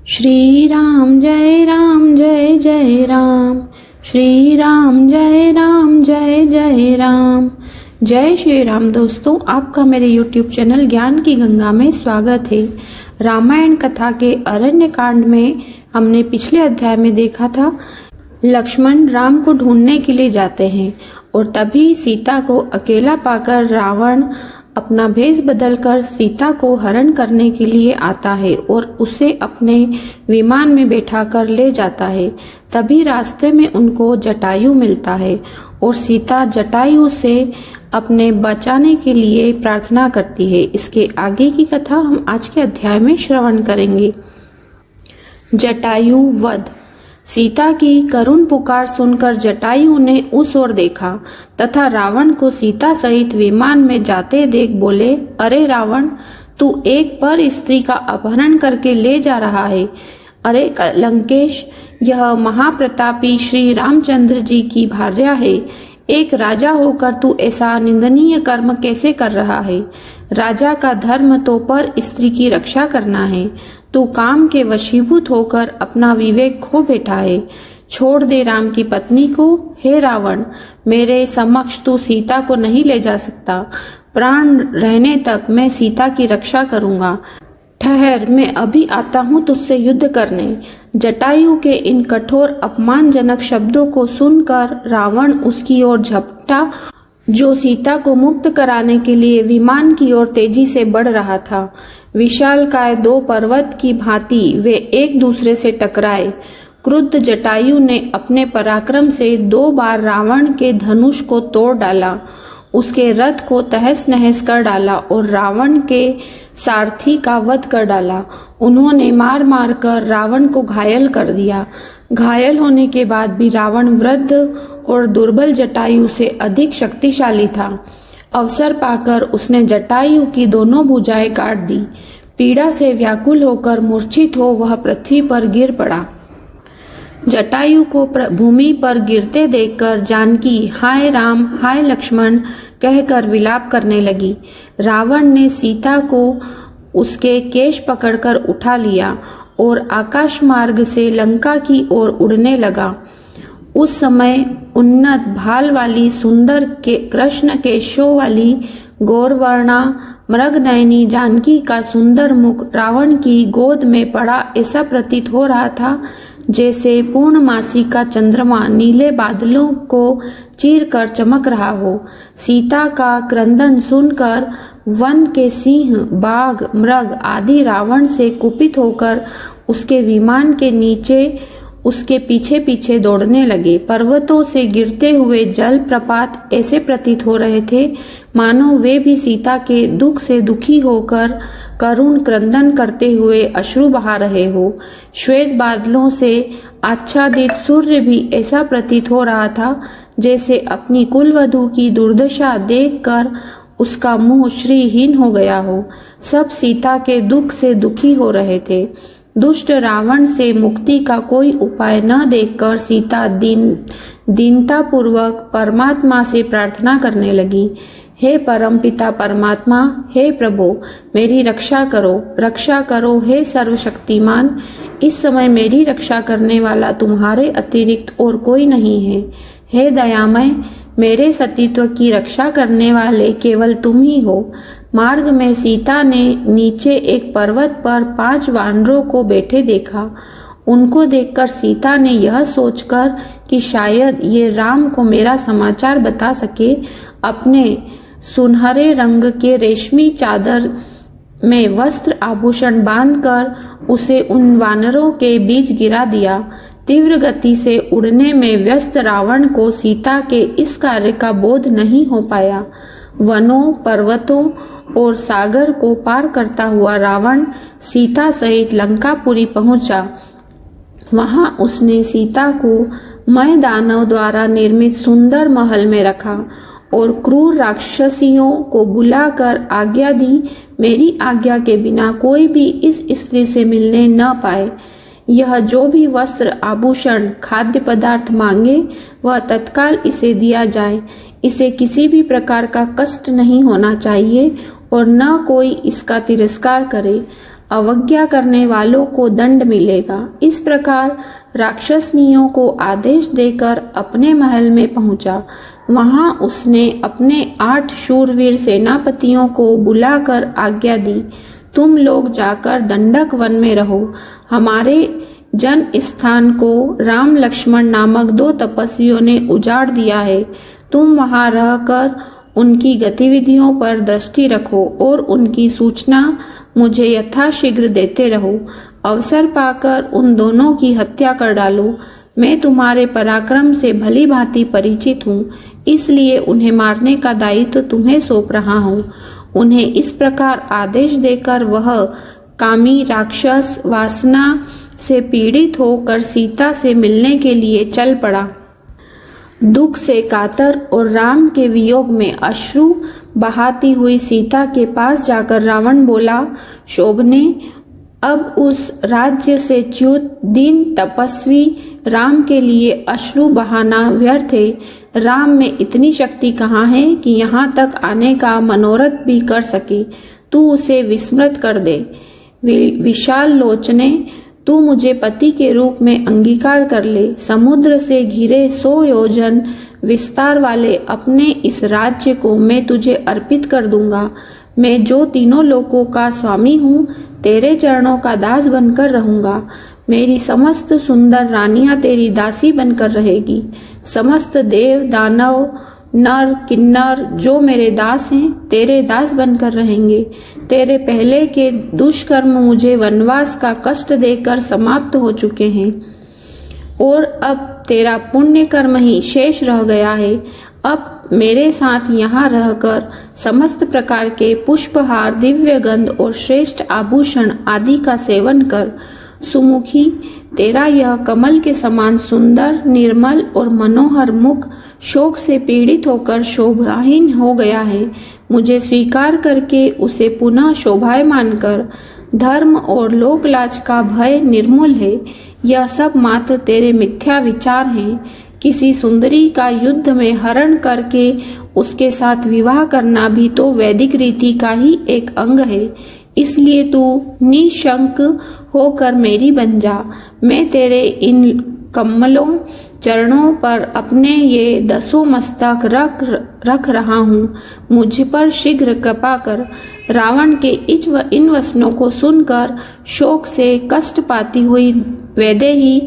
श्री राम जय जय राम, श्री राम जय जय राम। जय श्री राम। दोस्तों, आपका मेरे YouTube चैनल ज्ञान की गंगा में स्वागत है। रामायण कथा के अरण्य कांड में हमने पिछले अध्याय में देखा था, लक्ष्मण राम को ढूंढने के लिए जाते हैं और तभी सीता को अकेला पाकर रावण अपना भेष बदलकर सीता को हरण करने के लिए आता है और उसे अपने विमान में बैठाकर ले जाता है। तभी रास्ते में उनको जटायु मिलता है और सीता जटायु से अपने बचाने के लिए प्रार्थना करती है। इसके आगे की कथा हम आज के अध्याय में श्रवण करेंगे। जटायु वध। सीता की करुण पुकार सुनकर जटायु ने उस ओर देखा तथा रावण को सीता सहित विमान में जाते देख बोले, अरे रावण, तू एक पर स्त्री का अपहरण करके ले जा रहा है। अरे लंकेश, यह महाप्रतापी श्री रामचंद्र जी की भार्या है। एक राजा होकर तू ऐसा निंदनीय कर्म कैसे कर रहा है? राजा का धर्म तो पर स्त्री की रक्षा करना है। तू काम के वशीभूत होकर अपना विवेक खो बैठा है। छोड़ दे राम की पत्नी को। हे रावण, मेरे समक्ष तू सीता को नहीं ले जा सकता। प्राण रहने तक मैं सीता की रक्षा करूंगा। ठहर, मैं अभी आता हूँ तुझसे युद्ध करने। जटायु के इन कठोर अपमानजनक शब्दों को सुनकर रावण उसकी ओर झपटा, जो सीता को मुक्त कराने के लिए विमान की ओर तेजी से बढ़ रहा था। विशालकाय दो पर्वत की भांति वे एक दूसरे से टकराए। क्रुद्ध जटायु ने अपने पराक्रम से 2 बार रावण के धनुष को तोड़ डाला, उसके रथ को तहस नहस कर डाला और रावण के सारथी का वध कर डाला। उन्होंने मार मार कर रावण को घायल कर दिया। घायल होने के बाद भी रावण वृद्ध और दुर्बल जटायु से अधिक शक्तिशाली था। अवसर पाकर उसने जटायु की दोनों भुजाएं काट दी। पीड़ा से व्याकुल होकर मूर्छित हो वह पृथ्वी पर गिर पड़ा। जटायु को भूमि पर गिरते देखकर जानकी हाय राम हाय लक्ष्मण कहकर विलाप करने लगी। रावण ने सीता को उसके केश पकड़कर उठा लिया और आकाश मार्ग से लंका की ओर उड़ने लगा। उस समय उन्नत भाल वाली सुंदर के कृष्ण केशों वाली गौरवर्णा मृगनयनी जानकी का सुंदर मुख रावण की गोद में पड़ा ऐसा प्रतीत हो रहा था, जैसे पूर्णमासी का चंद्रमा नीले बादलों को चीर कर चमक रहा हो। सीता का क्रंदन सुनकर वन के सिंह, बाघ, मृग आदि रावण से कुपित होकर उसके विमान के नीचे उसके पीछे पीछे दौड़ने लगे। पर्वतों से गिरते हुए जल प्रपात ऐसे प्रतीत हो रहे थे मानो वे भी सीता के दुख से दुखी होकर करुण क्रंदन करते हुए अश्रु बहा रहे हो। श्वेत बादलों से आच्छादित सूर्य भी ऐसा प्रतीत हो रहा था जैसे अपनी कुलवधू की दुर्दशा देखकर उसका मुंह श्रीहीन हो गया हो। सब सीता के दुख से दुखी हो रहे थे। दुष्ट रावण से मुक्ति का कोई उपाय न देखकर सीता दीनता पूर्वक परमात्मा से प्रार्थना करने लगी। हे परमपिता परमात्मा, हे प्रभु, मेरी रक्षा करो हे सर्वशक्तिमान। इस समय मेरी रक्षा करने वाला तुम्हारे अतिरिक्त और कोई नहीं है। हे दयामय, मेरे सतीत्व की रक्षा करने वाले केवल तुम ही हो। मार्ग में सीता ने नीचे एक पर्वत पर 5 वानरों को बैठे देखा। उनको देखकर सीता ने यह सोचकर कि शायद ये राम को मेरा समाचार बता सके, अपने सुनहरे रंग के रेशमी चादर में वस्त्र आभूषण बांधकर उसे उन वानरों के बीच गिरा दिया। तीव्र गति से उड़ने में व्यस्त रावण को सीता के इस कार्य का बोध नहीं हो पाया। वनों, पर्वतों और सागर को पार करता हुआ रावण सीता सहित लंकापुरी पहुंचा। वहां उसने सीता को मय दानव द्वारा निर्मित सुंदर महल में रखा और क्रूर राक्षसियों को बुलाकर आज्ञा दी, मेरी आज्ञा के बिना कोई भी इस स्त्री से मिलने न पाए। यह जो भी वस्त्र, आभूषण, खाद्य पदार्थ मांगे वह तत्काल इसे दिया जाए। इसे किसी भी प्रकार का कष्ट नहीं होना चाहिए और न कोई इसका तिरस्कार करे। अवज्ञा करने वालों को दंड मिलेगा। इस प्रकार राक्षसनियों को आदेश देकर अपने महल में पहुंचा। वहां उसने अपने 8 शूरवीर सेनापतियों को बुलाकर आज्ञा दी, तुम लोग जाकर दंडक वन में रहो। हमारे जन स्थान को राम लक्ष्मण नामक 2 तपस्वियों ने उजाड़ दिया है। तुम वहां रहकर उनकी गतिविधियों पर दृष्टि रखो और उनकी सूचना मुझे यथाशीघ्र देते रहो। अवसर पाकर उन दोनों की हत्या कर डालो। मैं तुम्हारे पराक्रम से भली भांति परिचित हूँ, इसलिए उन्हें मारने का दायित्व तुम्हें सौंप रहा हूँ। उन्हें इस प्रकार आदेश देकर वह कामी राक्षस वासना से पीड़ित होकर सीता से मिलने के लिए चल पड़ा। दुख से कातर और राम के वियोग में अश्रु बहाती हुई सीता के पास जाकर रावण बोला, शोभने, अब उस राज्य से च्युत दीन तपस्वी राम के लिए अश्रु बहाना व्यर्थ है। राम में इतनी शक्ति कहाँ है कि यहाँ तक आने का मनोरथ भी कर सके। तू उसे विस्मृत कर दे। विशाल लोचने, तू मुझे पति के रूप में अंगीकार कर ले। समुद्र से घिरे 100 योजन विस्तार वाले अपने इस राज्य को मैं तुझे अर्पित कर दूंगा। मैं जो तीनों लोकों का स्वामी हूँ, तेरे चरणों का दास बनकर रहूंगा। मेरी समस्त सुंदर रानियां तेरी दासी बनकर रहेगी। समस्त देव दानव नर किन्नर जो मेरे दास हैं, तेरे दास बनकर रहेंगे। तेरे पहले के दुष्कर्म मुझे वनवास का कष्ट देकर समाप्त हो चुके हैं और अब तेरा पुण्य कर्म ही शेष रह गया है। अब मेरे साथ यहाँ रहकर समस्त प्रकार के पुष्पहार, दिव्य गंध और श्रेष्ठ आभूषण आदि का सेवन कर। सुमुखी, तेरा यह कमल के समान सुंदर, निर्मल और मनोहर मुख शोक से पीड़ित होकर शोभाहीन हो गया है। मुझे स्वीकार करके उसे पुनः शोभायमान कर। धर्म और लोकलाज का भय निर्मूल है। यह सब मात्र तेरे मिथ्या विचार हैं। किसी सुंदरी का युद्ध में हरण करके उसके साथ विवाह करना भी तो वैदिक रीति का ही एक अंग है। इसलिए तू निशंक होकर मेरी बन जा। मैं तेरे इन कमलों चरणों पर अपने ये 10 मस्तक रख रहा हूँ। मुझ पर शीघ्र कृपा कर। रावण के इन वचनों को सुनकर शोक से कष्ट पाती हुई वैदेही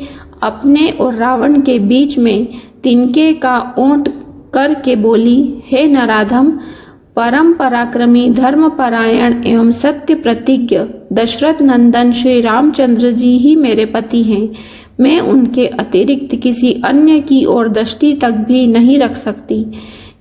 अपने और रावण के बीच में तिनके का ओंठ करके बोली, हे नराधम, परम पराक्रमी, धर्मपरायण एवं सत्य प्रतिज्ञ दशरथ नंदन श्री रामचंद्र जी ही मेरे पति हैं। मैं उनके अतिरिक्त किसी अन्य की ओर दृष्टि तक भी नहीं रख सकती।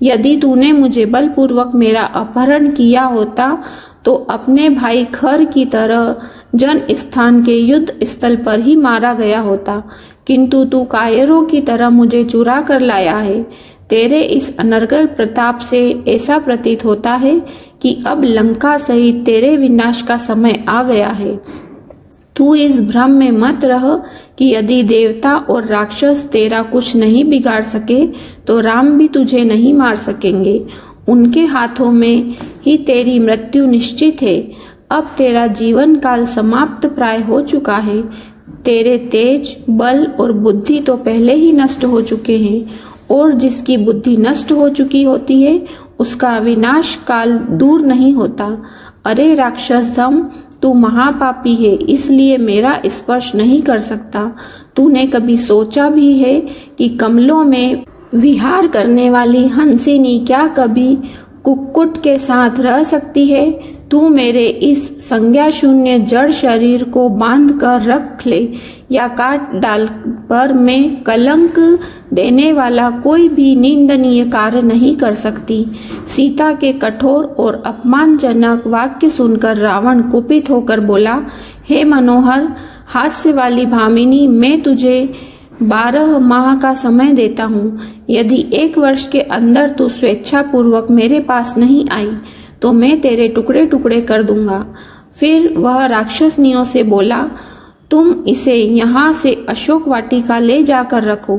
यदि तूने मुझे बलपूर्वक मेरा अपहरण किया होता तो अपने भाई खर की तरह जन स्थान के युद्ध स्थल पर ही मारा गया होता, किंतु तू कायरों की तरह मुझे चुरा कर लाया है। तेरे इस अनर्गल प्रताप से ऐसा प्रतीत होता है कि अब लंका सहित तेरे विनाश का समय आ गया है। तू इस भ्रम में मत रह कि यदि देवता और राक्षस तेरा कुछ नहीं बिगाड़ सके तो राम भी तुझे नहीं मार सकेंगे। उनके हाथों में ही तेरी मृत्यु निश्चित है। अब तेरा जीवन काल समाप्त प्राय हो चुका है। तेरे तेज, बल और बुद्धि तो पहले ही नष्ट हो चुके हैं, और जिसकी बुद्धि नष्ट हो चुकी होती है उसका विनाश काल दूर नहीं होता। अरे राक्षस धम, तू महापापी है, इसलिए मेरा स्पर्श नहीं कर सकता। तूने कभी सोचा भी है कि कमलों में विहार करने वाली हंसिनी क्या कभी कुक्कुट के साथ रह सकती है? तू मेरे इस संज्ञा शून्य जड़ शरीर को बांध कर रख ले या काट डाल, पर मैं कलंक देने वाला कोई भी निंदनीय कार्य नहीं कर सकती। सीता के कठोर और अपमानजनक वाक्य सुनकर रावण कुपित होकर बोला, हे मनोहर हास्य वाली भामिनी, मैं तुझे 12 माह का समय देता हूँ। यदि 1 वर्ष के अंदर तू स्वेच्छा पूर्वक मेरे पास नहीं आई तो मैं तेरे टुकड़े टुकड़े कर दूंगा। फिर वह राक्षसनियों से बोला, तुम इसे यहाँ से अशोक वाटिका ले जाकर रखो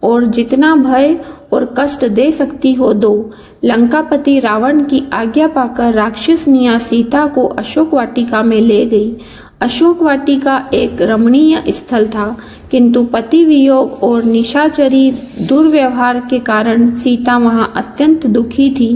और जितना भय और कष्ट दे सकती हो दो। लंकापति रावण की आज्ञा पाकर राक्षसनियां सीता को अशोक वाटिका में ले गई। अशोक वाटिका एक रमणीय स्थल था, किंतु पति वियोग और निशाचरी दुर्व्यवहार के कारण सीता वहां अत्यंत दुखी थी।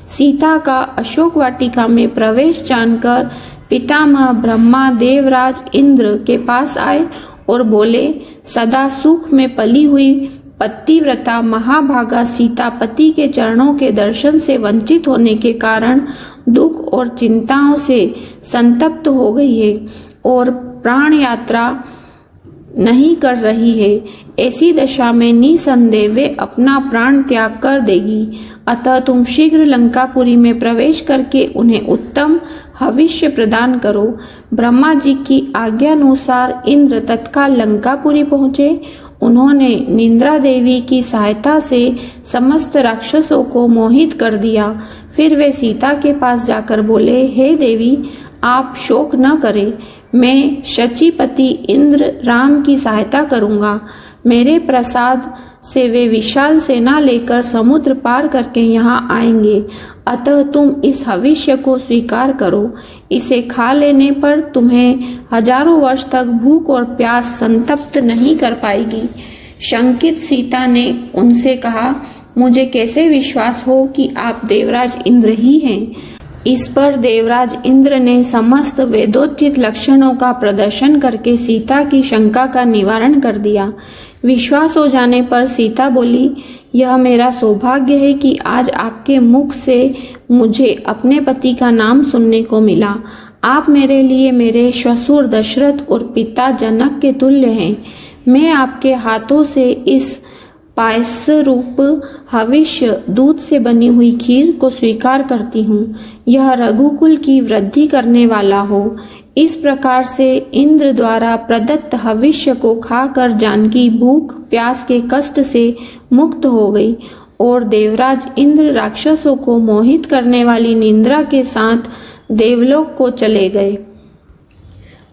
सीता का अशोक वाटिका में प्रवेश जानकर पितामह ब्रह्मा देवराज इंद्र के पास आए और बोले, सदा सुख में पली हुई पतिव्रता महाभागा सीता पति के चरणों के दर्शन से वंचित होने के कारण दुख और चिंताओं से संतप्त हो गई है और प्राण यात्रा नहीं कर रही है। ऐसी दशा में निसंदेह वे अपना प्राण त्याग कर देगी। अतः तुम शीघ्र लंकापुरी में प्रवेश करके उन्हें उत्तम हविष्य प्रदान करो। ब्रह्मा जी की आज्ञानुसार इंद्र तत्काल लंकापुरी पहुंचे। उन्होंने निंद्रा देवी की सहायता से समस्त राक्षसों को मोहित कर दिया। फिर वे सीता के पास जाकर बोले, हे देवी, आप शोक न करें, मैं शचीपति इंद्र राम की सहायता करूंगा। मेरे प्रसाद से वे विशाल सेना लेकर समुद्र पार करके यहाँ आएंगे। अतः तुम इस हविष्य को स्वीकार करो। इसे खा लेने पर तुम्हें हजारों वर्ष तक भूख और प्यास संतप्त नहीं कर पाएगी। शंकित सीता ने उनसे कहा, मुझे कैसे विश्वास हो कि आप देवराज इंद्र ही हैं। इस पर देवराज इंद्र ने समस्त वेदोचित लक्षणों का प्रदर्शन करके सीता की शंका का निवारण कर दिया। विश्वास हो जाने पर सीता बोली, यह मेरा सौभाग्य है कि आज आपके मुख से मुझे अपने पति का नाम सुनने को मिला। आप मेरे लिए मेरे ससुर दशरथ और पिता जनक के तुल्य हैं। मैं आपके हाथों से इस पायस रूप हविष्य दूध से बनी हुई खीर को स्वीकार करती हूँ। यह रघुकुल की वृद्धि करने वाला हो। इस प्रकार से इंद्र द्वारा प्रदत्त हविष्य को खाकर जानकी भूख प्यास के कष्ट से मुक्त हो गई और देवराज इंद्र राक्षसों को मोहित करने वाली निंद्रा के साथ देवलोक को चले गए।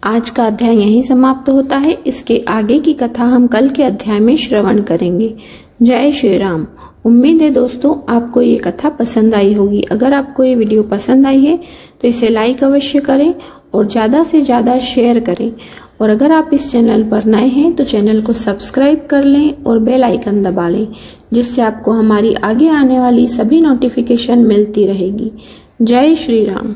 आज का अध्याय यहीं समाप्त होता है। इसके आगे की कथा हम कल के अध्याय में श्रवण करेंगे। जय श्री राम। उम्मीद है दोस्तों आपको ये कथा पसंद आई होगी। अगर आपको ये वीडियो पसंद आई है तो इसे लाइक अवश्य करें और ज्यादा से ज्यादा शेयर करें। और अगर आप इस चैनल पर नए हैं तो चैनल को सब्सक्राइब कर लें और बेल आइकन दबा लें, जिससे आपको हमारी आगे आने वाली सभी नोटिफिकेशन मिलती रहेगी। जय श्री राम।